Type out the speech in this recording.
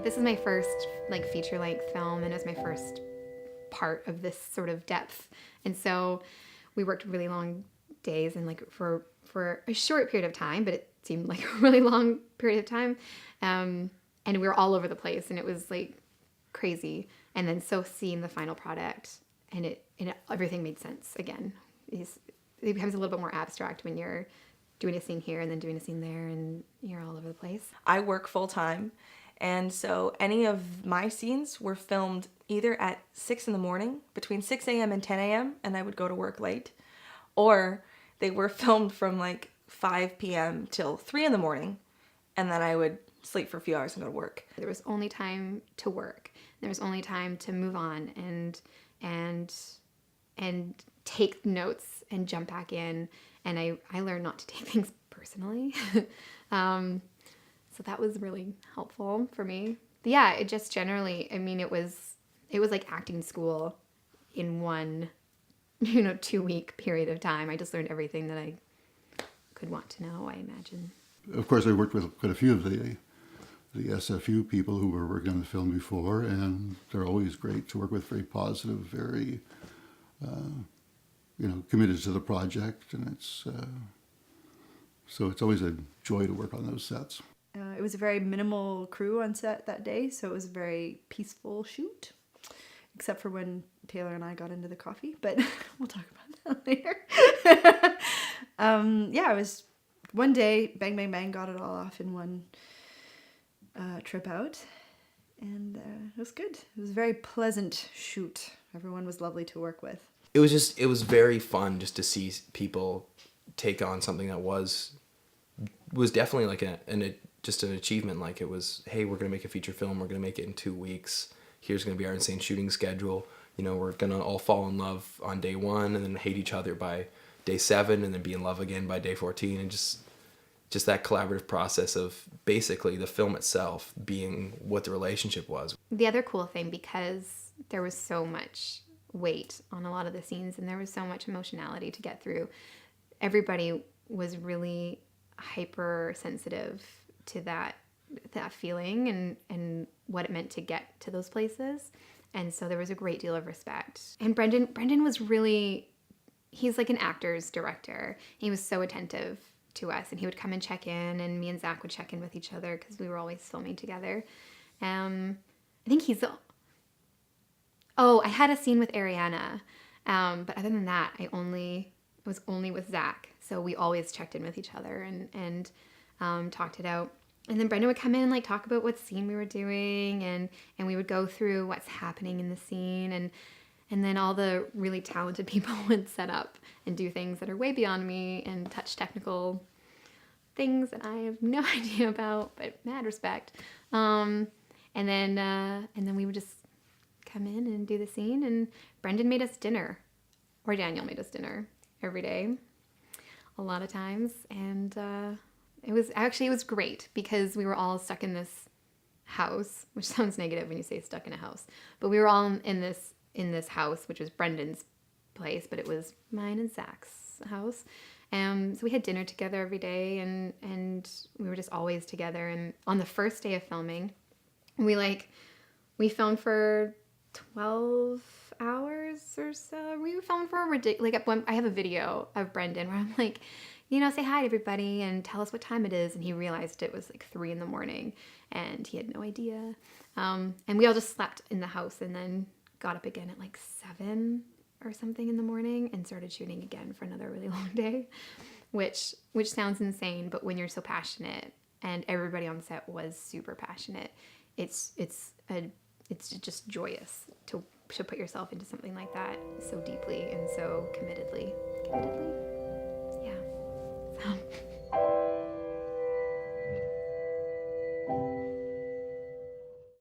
This is my first like feature-length film, and it was my first part of this sort of depth. And so we worked really long days and like for a short period of time, but it seemed like a really long period of time. And we were all over the place, and it was like crazy. And then so seeing the final product, and everything made sense again. It becomes a little bit more abstract when you're doing a scene here and then doing a scene there, and you're all over the place. I work full time, and so any of my scenes were filmed either at 6 in the morning, between 6 a.m. and 10 a.m., and I would go to work late, or they were filmed from like 5 p.m. till 3 in the morning, and then I would sleep for a few hours and go to work. There was only time to work. There was only time to move on and take notes and jump back in. And I learned not to take things personally. So that was really helpful for me. But yeah, it just generally, I mean, it was like acting school in one, 2-week period of time. I just learned everything that I could want to know, I imagine. Of course, I worked with quite a few of the SFU people who were working on the film before, and they're always great to work with, very positive, very, committed to the project, and so it's always a joy to work on those sets. It was a very minimal crew on set that day, so it was a very peaceful shoot, except for when Taylor and I got into the coffee, but we'll talk about that later. It was one day, bang, bang, bang, got it all off in one trip out, and it was good. It was a very pleasant shoot. Everyone was lovely to work with. It was very fun just to see people take on something that was definitely like just an achievement. Like it was, hey, we're going to make a feature film. We're going to make it in 2 weeks. Here's going to be our insane shooting schedule. We're going to all fall in love on day 1 and then hate each other by day 7 and then be in love again by day 14. And just that collaborative process of basically the film itself being what the relationship was. The other cool thing, because there was so much weight on a lot of the scenes and there was so much emotionality to get through, everybody was really hypersensitive to that feeling and what it meant to get to those places. And so there was a great deal of respect. And Brendan was really, he's like an actor's director. He was so attentive to us, and he would come and check in, and me and Zach would check in with each other because we were always filming together. I think I had a scene with Rheanna, but other than that, it was only with Zach. So we always checked in with each other and talked it out. And then Brendan would come in and like talk about what scene we were doing, and we would go through what's happening in the scene, and then all the really talented people would set up and do things that are way beyond me and touch technical things that I have no idea about, but mad respect. And then we would just come in and do the scene, and Brendan made us dinner, or Daniel made us dinner every day, a lot of times, and it was great because we were all stuck in this house, which sounds negative when you say stuck in a house, but we were all in this house, which was Brendan's place, but it was mine and Zach's house. So we had dinner together every day, and we were just always together. And on the first day of filming, we filmed for 12 hours or so. We filmed for I have a video of Brendan where I'm like, say hi to everybody and tell us what time it is. And he realized it was like 3 in the morning, and he had no idea. And we all just slept in the house and then got up again at like 7 or something in the morning and started shooting again for another really long day, which sounds insane, but when you're so passionate, and everybody on set was super passionate, it's just joyous to put yourself into something like that so deeply and so committedly. Yeah. So